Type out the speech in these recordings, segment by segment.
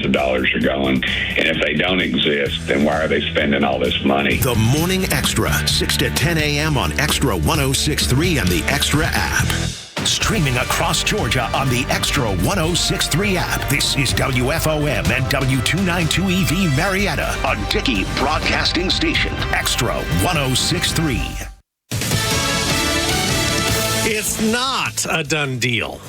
of dollars are going. And if they don't exist, then why are they spending all this money? The Morning Extra, 6 to 10 a.m. on Extra 106.3 and the Extra app. Streaming across Georgia on the Extra 106.3 app. This is WFOM and W292EV Marietta, a Dickey broadcasting station. Extra 106.3. It's not a done deal.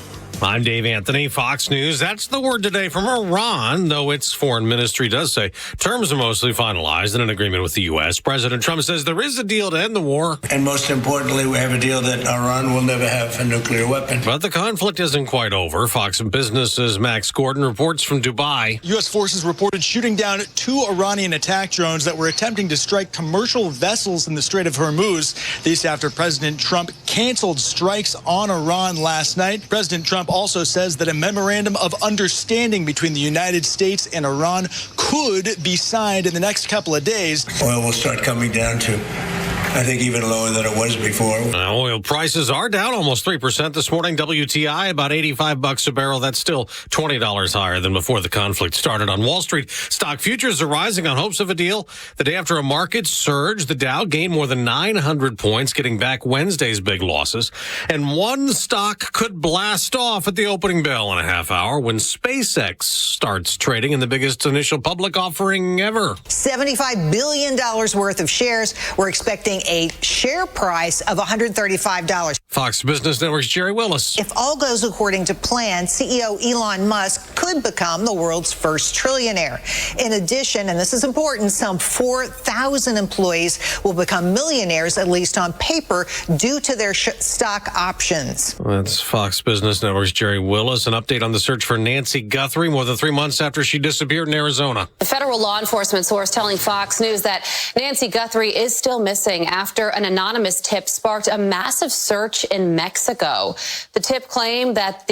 I'm Dave Anthony, Fox News. That's the word today from Iran, though its foreign ministry does say terms are mostly finalized in an agreement with the U.S. President Trump says there is a deal to end the war. And most importantly, we have a deal that Iran will never have a nuclear weapon. But the conflict isn't quite over. Fox Business's Max Gordon reports from Dubai. U.S. forces reported shooting down 2 Iranian attack drones that were attempting to strike commercial vessels in the Strait of Hormuz. This after President Trump canceled strikes on Iran last night. President Trump also says that a memorandum of understanding between the United States and Iran could be signed in the next couple of days. Oil will start coming down to, I think, even lower than it was before. Oil prices are down almost 3% this morning. WTI about $85 a barrel. That's still $20 higher than before the conflict started. On Wall Street, stock futures are rising on hopes of a deal. The day after a market surge, the Dow gained more than 900 points, getting back Wednesday's big losses. And one stock could blast off at the opening bell in a half hour when SpaceX starts trading in the biggest initial public offering ever. $75 billion worth of shares. We're expecting a share price of $135. Fox Business Network's Jerry Willis. If all goes according to plan, CEO Elon Musk could become the world's first trillionaire. In addition, and this is important, some 4,000 employees will become millionaires, at least on paper, due to their stock options. That's Fox Business Network's Jerry Willis. An update on the search for Nancy Guthrie more than 3 months after she disappeared in Arizona. The federal law enforcement source telling Fox News that Nancy Guthrie is still missing after an anonymous tip sparked a massive search in Mexico. The tip claimed that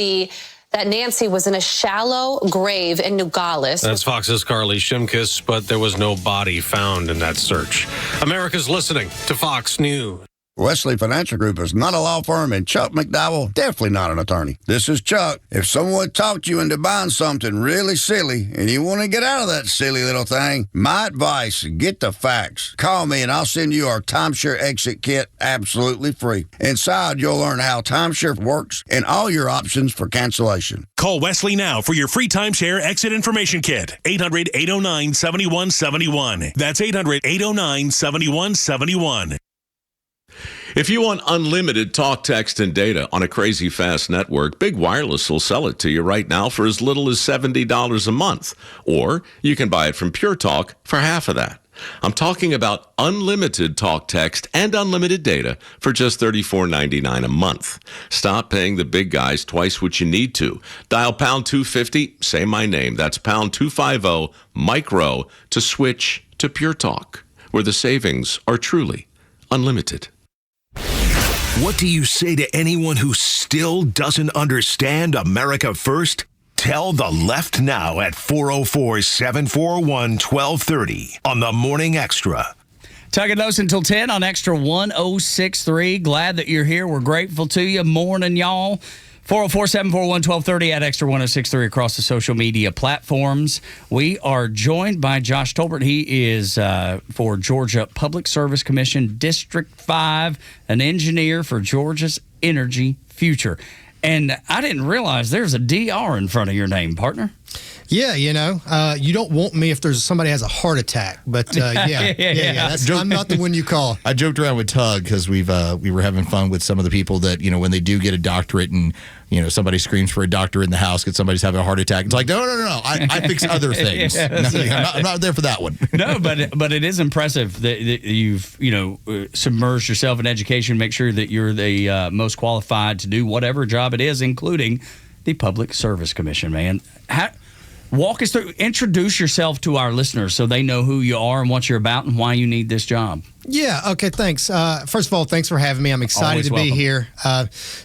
Nancy was in a shallow grave in Nogales. That's Fox's Carly Shimkus, but there was no body found in that search. America's listening to Fox News. Wesley Financial Group is not a law firm, and Chuck McDowell, definitely not an attorney. This is Chuck. If someone talked you into buying something really silly and you want to get out of that silly little thing, my advice, get the facts. Call me and I'll send you our timeshare exit kit absolutely free. Inside, you'll learn how timeshare works and all your options for cancellation. Call Wesley now for your free timeshare exit information kit. 800-809-7171. That's 800-809-7171. If you want unlimited talk, text, and data on a crazy fast network, Big Wireless will sell it to you right now for as little as $70 a month. Or you can buy it from Pure Talk for half of that. I'm talking about unlimited talk, text, and unlimited data for just $34.99 a month. Stop paying the big guys twice what you need to. Dial pound 250, say my name. That's pound 250 micro to switch to Pure Talk, where the savings are truly unlimited. What do you say to anyone who still doesn't understand America First? Tell the left now at 404-741-1230 on the Morning Extra. Tug and Los until 10 on Extra 106.3. Glad that you're here. We're grateful to you. Morning, y'all. 404-741-1230 at Extra 106.3 across the social media platforms. We are joined by Josh Tolbert. He is for Georgia Public Service Commission, District 5, an engineer for Georgia's energy future. And I didn't realize there's a DR in front of your name, partner. Yeah, you don't want me if somebody has a heart attack, but yeah. I'm not the one you call. I joked around with Tug because we were having fun with some of the people that, when they do get a doctorate and, somebody screams for a doctor in the house because somebody's having a heart attack. It's like, no. I fix other things. I'm not there for that one. No, but it is impressive that you've, submerged yourself in education, make sure that you're the most qualified to do whatever job it is, including the Public Service Commission, man. Walk us through, introduce yourself to our listeners so they know who you are and what you're about and why you need this job. Yeah. Okay. Thanks. First of all, thanks for having me. I'm excited to be here.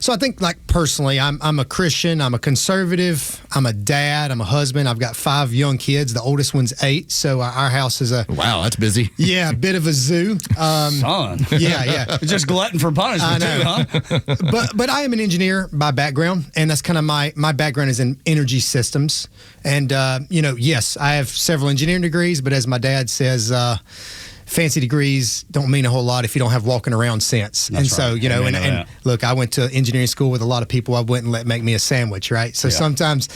So I think, like, personally, I'm a Christian. I'm a conservative. I'm a dad. I'm a husband. I've got 5 young kids. The oldest one's 8. So our house is a that's busy. Yeah, a bit of a zoo. Son. Yeah. Just glutton for punishment, too, huh? But I am an engineer by background, and that's kind of my background is in energy systems. And yes, I have several engineering degrees, but as my dad says, fancy degrees don't mean a whole lot if you don't have walking around sense. That's and so, right. and look, I went to engineering school with a lot of people I wouldn't let make me a sandwich, right? So sometimes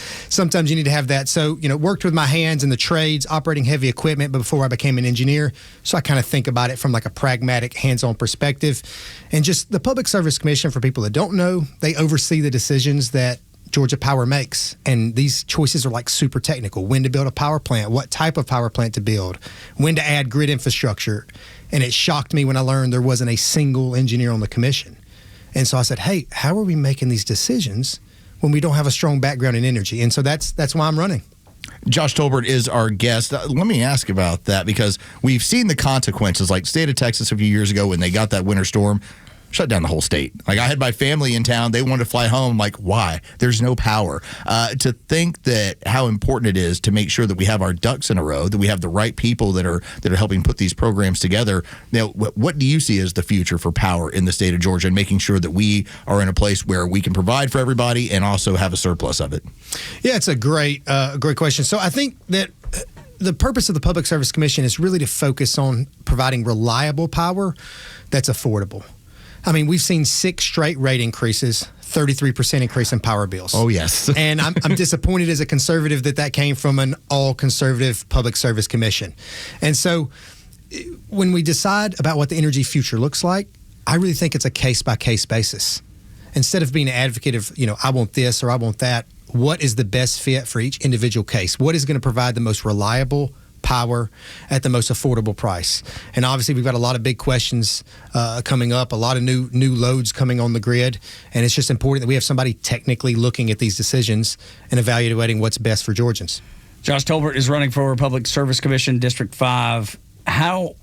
you need to have that. So, worked with my hands in the trades, operating heavy equipment before I became an engineer. So I kind of think about it from like a pragmatic, hands-on perspective. And just the Public Service Commission, for people that don't know, they oversee the decisions that Georgia Power makes. And these choices are like super technical. When to build a power plant, what type of power plant to build, when to add grid infrastructure. And it shocked me when I learned there wasn't a single engineer on the commission. And so I said, hey, how are we making these decisions when we don't have a strong background in energy? And so that's why I'm running. Josh Tolbert is our guest. Let me ask about that, because we've seen the consequences, like state of Texas a few years ago when they got that winter storm. Shut down the whole state. Like, I had my family in town. They wanted to fly home. Like, why? There's no power. To think that how important it is to make sure that we have our ducks in a row, that we have the right people that are helping put these programs together. Now, what do you see as the future for power in the state of Georgia, and making sure that we are in a place where we can provide for everybody and also have a surplus of it? Yeah, it's a great question. So I think that the purpose of the Public Service Commission is really to focus on providing reliable power that's affordable. I mean, we've seen 6 straight rate increases, 33% increase in power bills. Oh, yes. And I'm disappointed as a conservative that came from an all-conservative Public Service Commission. And so when we decide about what the energy future looks like, I really think it's a case-by-case basis. Instead of being an advocate of, I want this or I want that, what is the best fit for each individual case? What is going to provide the most reliable power at the most affordable price? And obviously we've got a lot of big questions coming up, a lot of new loads coming on the grid, and it's just important that we have somebody technically looking at these decisions and evaluating what's best for Georgians. Josh Tolbert is running for Public Service Commission District 5. How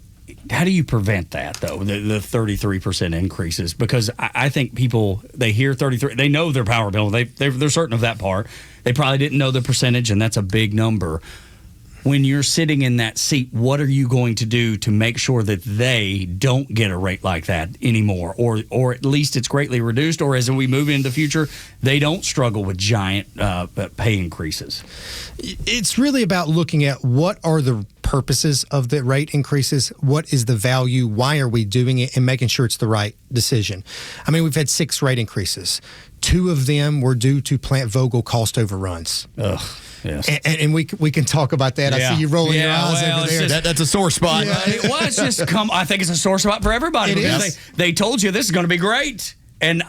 do you prevent that, though, the 33% increases? Because I think people, they hear 33, they know their power bill, they're certain of that part. They probably didn't know the percentage, and that's a big number. When you're sitting in that seat, what are you going to do to make sure that they don't get a rate like that anymore, or at least it's greatly reduced, or as we move into the future, they don't struggle with giant pay increases? It's really about looking at what are the purposes of the rate increases, what is the value, why are we doing it, and making sure it's the right decision. I mean, we've had 6 rate increases. 2 of them were due to Plant Vogtle cost overruns. Ugh. Yes. And we can talk about that. Yeah. I see you rolling your eyes over there. That's a sore spot. Yeah. It's just I think it's a sore spot for everybody. It is. They told you this is going to be great. And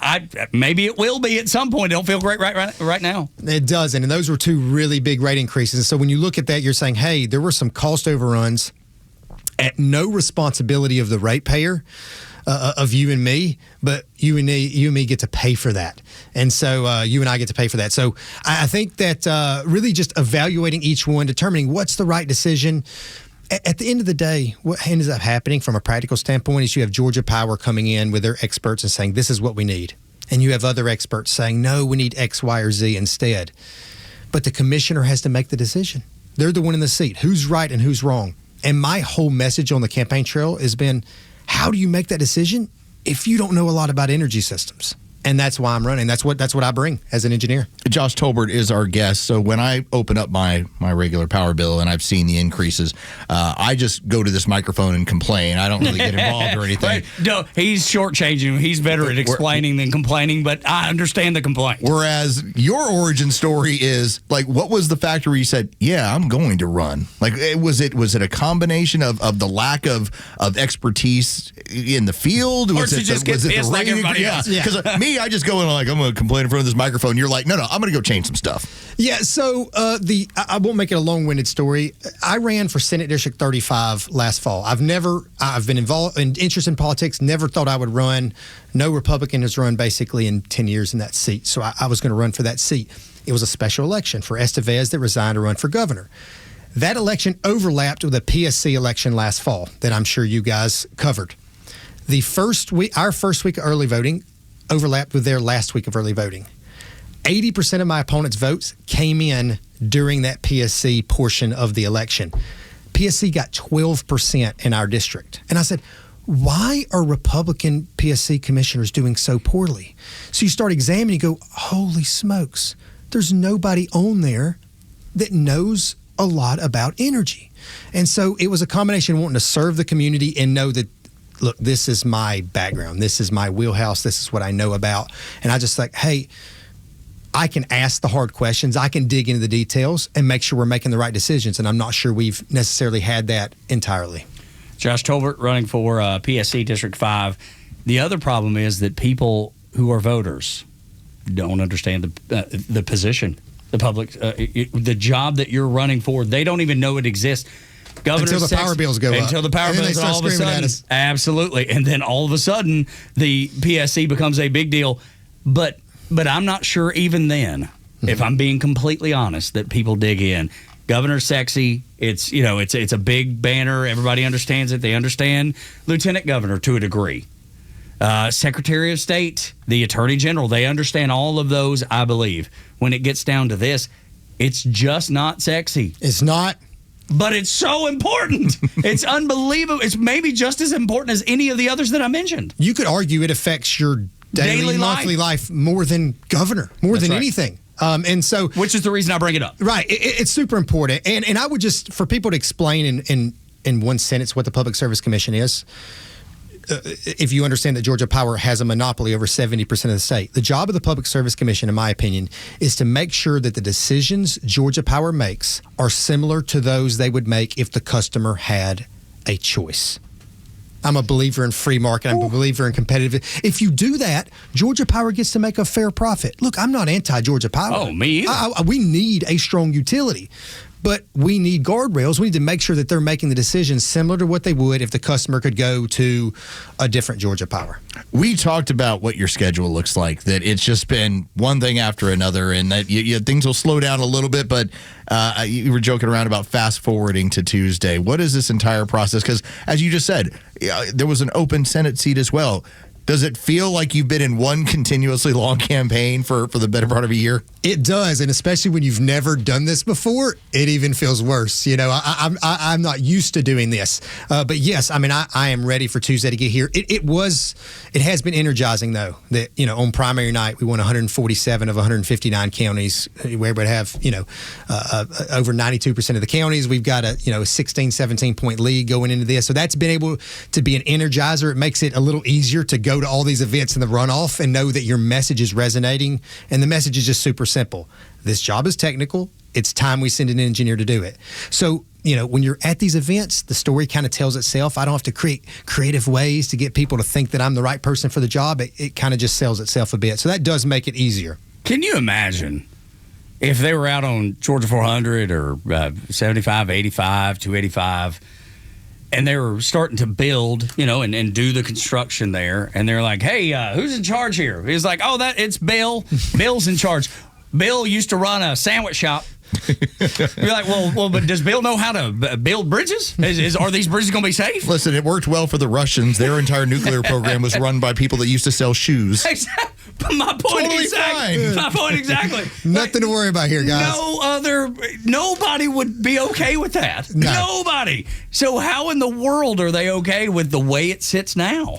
maybe it will be at some point. It don't feel great right now. It doesn't. And those were 2 really big rate increases. So when you look at that, you're saying, hey, there were some cost overruns at no responsibility of the ratepayer, of you and me, but you and me get to pay for that. And so you and I get to pay for that. So I think that really just evaluating each one, determining what's the right decision. At the end of the day, what ends up happening from a practical standpoint is you have Georgia Power coming in with their experts and saying, this is what we need. And you have other experts saying, no, we need X, Y, or Z instead. But the commissioner has to make the decision. They're the one in the seat. Who's right and who's wrong? And my whole message on the campaign trail has been, how do you make that decision if you don't know a lot about energy systems? And that's why I'm running. That's what I bring as an engineer. Josh Tolbert is our guest. So when I open up my regular power bill and I've seen the increases, I just go to this microphone and complain. I don't really get involved or anything. Right. No, he's shortchanging. He's better at explaining than complaining, but I understand the complaint. Whereas your origin story is, like, what was the factor where you said, yeah, I'm going to run? Like, was it a combination of the lack of expertise in the field? Or to just get pissed like everybody else? Because me, I just go in like, I'm going to complain in front of this microphone. You're like, no, I'm going to go change some stuff. Yeah, so I won't make it a long-winded story. I ran for Senate District 35 last fall. I've been involved in interest in politics, never thought I would run. No Republican has run basically in 10 years in that seat. So I was going to run for that seat. It was a special election for Estevez that resigned to run for governor. That election overlapped with a PSC election last fall that I'm sure you guys covered. The first week, our first week of early voting overlapped with their last week of early voting. 80% of my opponent's votes came in during that PSC portion of the election. PSC got 12% in our district. And I said, why are Republican PSC commissioners doing so poorly? So you start examining, you go, holy smokes, there's nobody on there that knows a lot about energy. And so it was a combination of wanting to serve the community and know that, look, this is my background. This is my wheelhouse. This is what I know about. And I just like, hey, I can ask the hard questions. I can dig into the details and make sure we're making the right decisions. And I'm not sure we've necessarily had that entirely. Josh Tolbert running for PSC District 5. The other problem is that people who are voters don't understand the position, the public, the job that you're running for. They don't even know it exists. Until the power bills go up. Until the power bills, all of a sudden, absolutely. And then all of a sudden, the PSC becomes a big deal. But I'm not sure even then, if I'm being completely honest, that people dig in. Governor's sexy. It's a big banner. Everybody understands it. They understand Lieutenant Governor to a degree. Secretary of State, the Attorney General, they understand all of those, I believe. When it gets down to this, it's just not sexy. It's not. But it's so important. It's unbelievable. It's maybe just as important as any of the others that I mentioned. You could argue it affects your daily monthly life more than governor, more than anything. And so, which is the reason I bring it up. Right. It's super important. And I would just, for people to explain in one sentence what the Public Service Commission is, if you understand that Georgia Power has a monopoly over 70% of the state, the job of the Public Service Commission, in my opinion, is to make sure that the decisions Georgia Power makes are similar to those they would make if the customer had a choice. I'm a believer in free market. I'm a believer in competitive. If you do that, Georgia Power gets to make a fair profit. Look, I'm not anti-Georgia Power. Oh, me either. We need a strong utility. But we need guardrails. We need to make sure that they're making the decisions similar to what they would if the customer could go to a different Georgia Power. We talked about what your schedule looks like, that it's just been one thing after another, and that things will slow down a little bit, but you were joking around about fast forwarding to Tuesday. What is this entire process? Because, as you just said, there was an open Senate seat as well. Does it feel like you've been in one continuously long campaign for the better part of a year? It does, and especially when you've never done this before, it even feels worse. You know, I'm not used to doing this, but yes, I mean, I am ready for Tuesday to get here. It has been energizing though. That on primary night we won 147 of 159 counties. We would have over 92% of the counties. We've got a 16, 17 point lead going into this, so that's been able to be an energizer. It makes it a little easier to go to all these events in the runoff and know that your message is resonating, and the message is just super simple. This job is technical. It's time we send an engineer to do it. So, when you're at these events, the story kind of tells itself. I don't have to create creative ways to get people to think that I'm the right person for the job. It kind of just sells itself a bit. So that does make it easier. Can you imagine if they were out on Georgia 400 or 75, 85, 285, and they were starting to build, and do the construction there. And they're like, hey, who's in charge here? He's like, it's Bill. Bill's in charge. Bill used to run a sandwich shop. You're like, well, but does Bill know how to build bridges? Are these bridges going to be safe? Listen, it worked well for the Russians. Their entire nuclear program was run by people that used to sell shoes. My point exactly. Nothing to worry about here, guys. Nobody would be okay with that. No. Nobody. So how in the world are they okay with the way it sits now?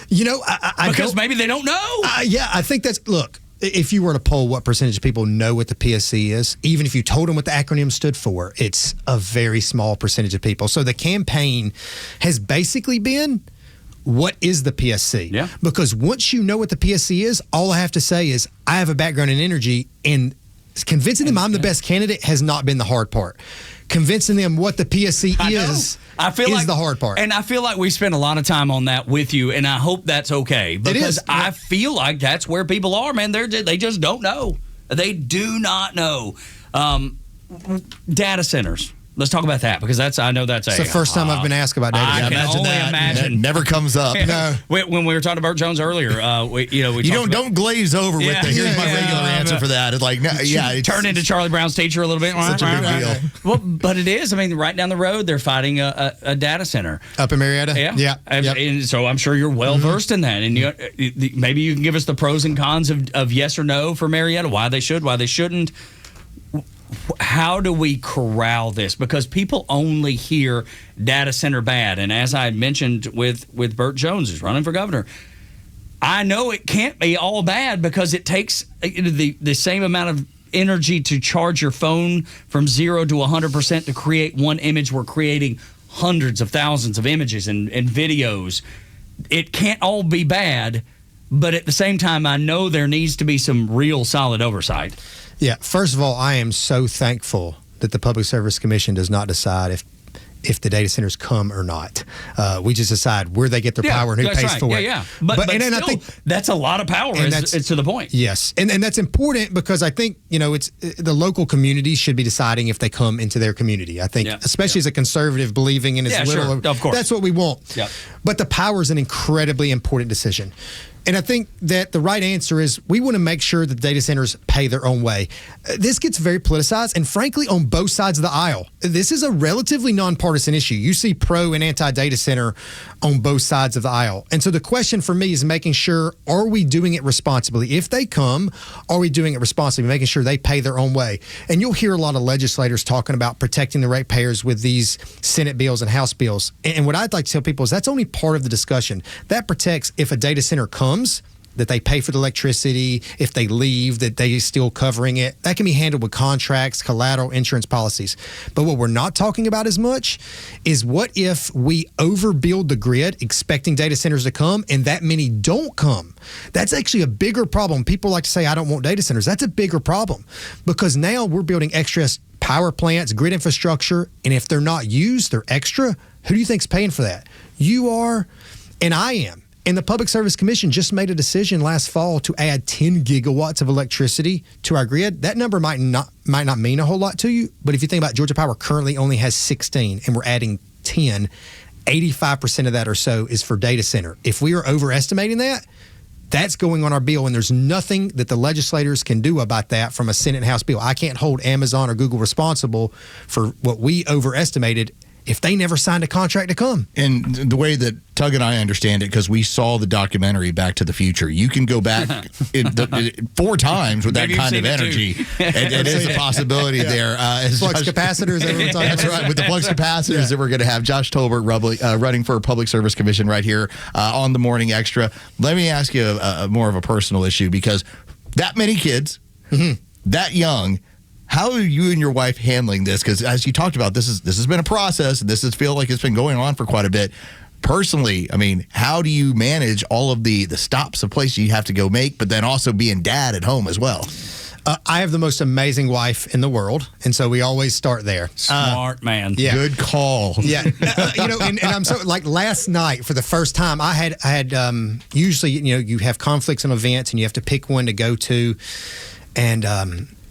Because maybe they don't know. I think look, if you were to poll what percentage of people know what the PSC is, even if you told them what the acronym stood for, it's a very small percentage of people. So the campaign has basically been, what is the PSC? Yeah. Because once you know what the PSC is, all I have to say is I have a background in energy, and convincing them I'm the best candidate has not been the hard part. Convincing them what the PSC is the hard part. And I feel like we spent a lot of time on that with you, and I hope that's okay. Because I feel like that's where people are, man. They just don't know. They do not know. Data centers. Let's talk about that because I know that's it's the first time I've been asked about data I centers. can only imagine. That never comes up. No. When we were talking to Burt Jones earlier, we don't glaze over with the here's my regular answer for that. It's like it's turned into Charlie Brown's teacher a little bit. Such a big deal. Well, but it is. I mean, right down the road, they're fighting a data center up in Marietta. Yeah. And so I'm sure you're well versed in that. And maybe you can give us the pros and cons of yes or no for Marietta. Why they should, why they shouldn't. How do we corral this? Because people only hear data center bad. And as I mentioned with Burt Jones, who's running for governor, I know it can't be all bad because it takes the same amount of energy to charge your phone from 0 to 100% to create one image. We're creating hundreds of thousands of images and videos. It can't all be bad, but at the same time, I know there needs to be some real solid oversight. Yeah, first of all, I am so thankful that the Public Service Commission does not decide if the data centers come or not. We just decide where they get their power and who pays for it. Yeah. But still, I think that's a lot of power. It's to the point. Yes, and that's important because I think it's the local communities should be deciding if they come into their community. I think, especially as a conservative, believing in as little. Of course, that's what we want. Yeah. But the power is an incredibly important decision. And I think that the right answer is we want to make sure that data centers pay their own way. This gets very politicized, and frankly, on both sides of the aisle. This is a relatively nonpartisan issue. You see pro and anti-data center on both sides of the aisle. And so the question for me is making sure, are we doing it responsibly? If they come, are we doing it responsibly, making sure they pay their own way? And you'll hear a lot of legislators talking about protecting the ratepayers with these Senate bills and House bills. And what I'd like to tell people is that's only part of the discussion. That protects if a data center comes, that they pay for the electricity. If they leave, that they still covering it. That can be handled with contracts, collateral, insurance policies. But what we're not talking about as much is what if we overbuild the grid expecting data centers to come and that many don't come? That's actually a bigger problem. People like to say, I don't want data centers. That's a bigger problem because now we're building extra power plants, grid infrastructure, and if they're not used, they're extra. Who do you think's paying for that? You are, and I am. And the Public Service Commission just made a decision last fall to add 10 gigawatts of electricity to our grid. That number might not mean a whole lot to you, but if you think about Georgia Power currently only has 16 and we're adding 10, 85% of that or so is for data center. If we are overestimating that, that's going on our bill, and there's nothing that the legislators can do about that from a Senate and House bill. I can't hold Amazon or Google responsible for what we overestimated if they never signed a contract to come. And the way that Tug and I understand it, because we saw the documentary Back to the Future, you can go back 4 times with that kind of energy. It is a possibility there. Flux capacitors. That's right. With the flux capacitors that we're going to have. Josh Tolbert running for Public Service Commission right here on the Morning Extra. Let me ask you more of a personal issue, because that many kids, that young, how are you and your wife handling this? Because as you talked about, this has been a process, and this feels like it's been going on for quite a bit. Personally, I mean, how do you manage all of the stops of places you have to go make, but then also being dad at home as well? I have the most amazing wife in the world, and so we always start there. Smart man. Yeah. Good call. Yeah. And I'm so, like, last night for the first time, I had usually, you have conflicts and events, and you have to pick one to go to, and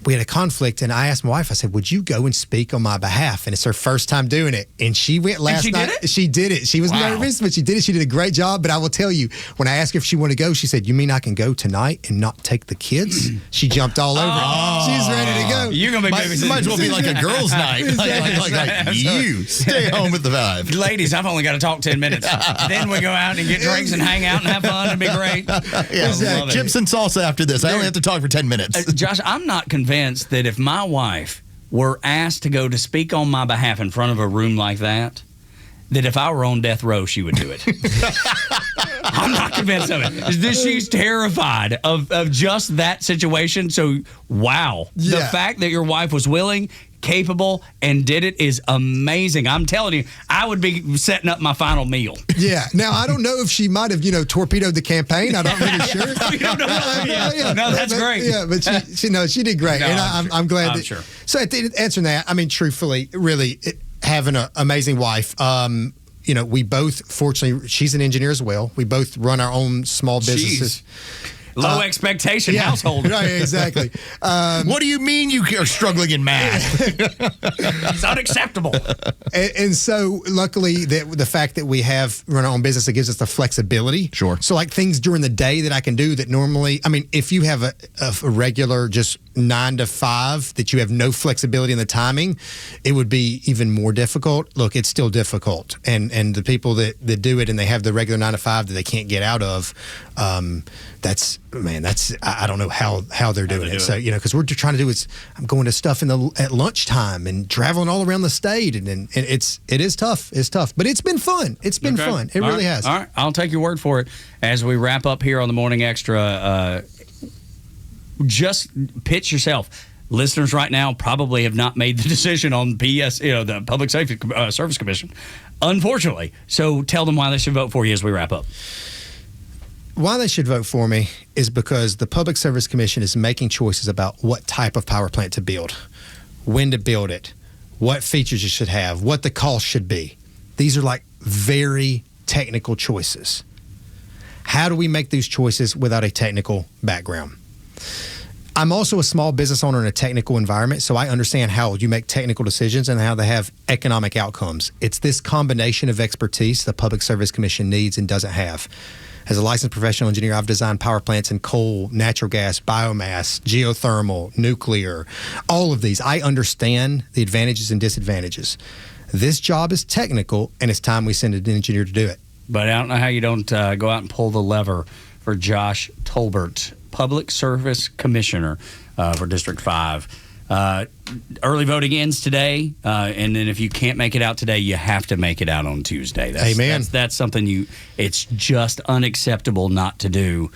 we had a conflict, and I asked my wife, I said, would you go and speak on my behalf? And it's her first time doing it. And she went last night. Did it? She did it. She was nervous, but she did it. She did a great job. But I will tell you, when I asked her if she wanted to go, she said, you mean I can go tonight and not take the kids? She jumped all over. She's ready to go. You're going to be babysitting. Might as well be like a girl's night. Like you stay home with the vibe. Ladies, I've only got to talk 10 minutes. Then we go out and get drinks and hang out and have fun. It'd be great. Yeah, chips and salsa after this. I only have to talk for 10 minutes. Josh, I'm not convinced that if my wife were asked to go to speak on my behalf in front of a room like that if I were on death row, she would do it. I'm not convinced of it. She's terrified of just that situation. So, wow. Yeah. The fact that your wife was willing, capable, and did it is amazing. I'm telling you, I would be setting up my final meal. Yeah. Now, I don't know if she might have, torpedoed the campaign. I'm not really sure. You don't know. No, that's great. Yeah, but she did great. No, and I'm glad that. Sure. So, answering that, I mean, truthfully, really, having an amazing wife, we both, fortunately, she's an engineer as well. We both run our own small businesses. Low expectation household. Right, exactly. What do you mean you are struggling in math? It's unacceptable. And so, luckily, the fact that we have run our own business, it gives us the flexibility. Sure. So, like things during the day that I can do that normally, I mean, if you have a regular just 9 to 5 that you have no flexibility in the timing, it would be even more difficult. Look, it's still difficult, and the people that do it and they have the regular 9 to 5 that they can't get out of, that's I don't know how they're doing it. So because we're trying to do is I'm going to stuff at lunchtime and traveling all around the state, and it is tough. It's tough, but it's been fun. It's been fun. It really has. All right, I'll take your word for it. As we wrap up here on the Morning Extra, just pitch yourself. Listeners right now probably have not made the decision on the Public Safety Service Commission, unfortunately. So tell them why they should vote for you as we wrap up. Why they should vote for me is because the Public Service Commission is making choices about what type of power plant to build, when to build it, what features you should have, what the cost should be. These are like very technical choices. How do we make these choices without a technical background? I'm also a small business owner in a technical environment, so I understand how you make technical decisions and how they have economic outcomes. It's this combination of expertise the Public Service Commission needs and doesn't have. As a licensed professional engineer, I've designed power plants in coal, natural gas, biomass, geothermal, nuclear, all of these. I understand the advantages and disadvantages. This job is technical, and it's time we send an engineer to do it. But I don't know how you don't go out and pull the lever for Josh Tolbert, Public Service Commissioner for District 5. Early voting ends today, and then if you can't make it out today, you have to make it out on Tuesday. Amen. That's something it's just unacceptable not to do.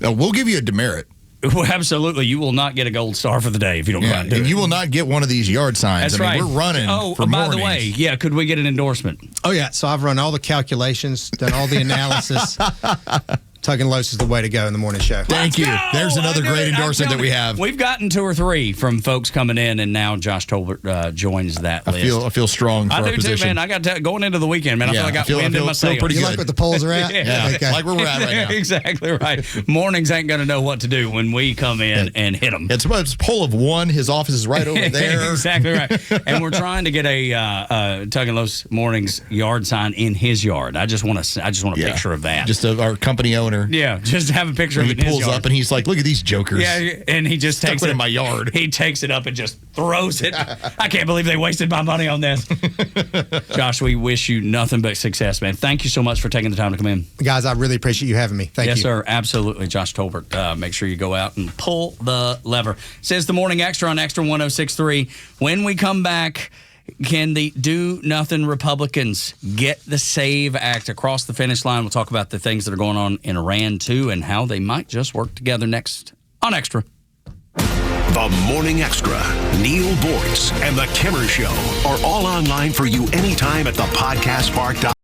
We'll give you a demerit. Well, absolutely. You will not get a gold star for the day if you don't go out and do it. And you will not get one of these yard signs. That's right. We're running for by mornings. the way, could we get an endorsement? Oh, yeah. So I've run all the calculations, done all the analysis. Tug and Los is the way to go in the morning show. Thank you. There's another great endorsement that we have. We've gotten 2 or 3 from folks coming in, and now Josh Tolbert joins that list. I feel strong for our position. I do too, man. I got going into the weekend, man. I feel like I got wind in my sails. Pretty you good. like what the polls are at? Yeah, okay. like where we're at right now. Exactly right. Mornings ain't going to know what to do when we come in and hit them. It's a poll of 1. His office is right over there. Exactly right. And we're trying to get a Tug and Los Mornings yard sign in his yard. I just want a picture of that. Just our company owner. Yeah, just have a picture of it in his yard. He pulls up and he's like, look at these jokers. Yeah, and he just takes it in my yard. He takes it up and just throws it. I can't believe they wasted my money on this. Josh, we wish you nothing but success, man. Thank you so much for taking the time to come in. Guys, I really appreciate you having me. Thank you. Yes, sir. Absolutely. Josh Tolbert. Make sure you go out and pull the lever. Says the Morning Extra on Extra 106.3. When we come back, can the do-nothing Republicans get the SAVE Act across the finish line? We'll talk about the things that are going on in Iran, too, and how they might just work together next on Extra. The Morning Extra, Neil Boortz, and The Kimmer Show are all online for you anytime at thepodcastpark.com.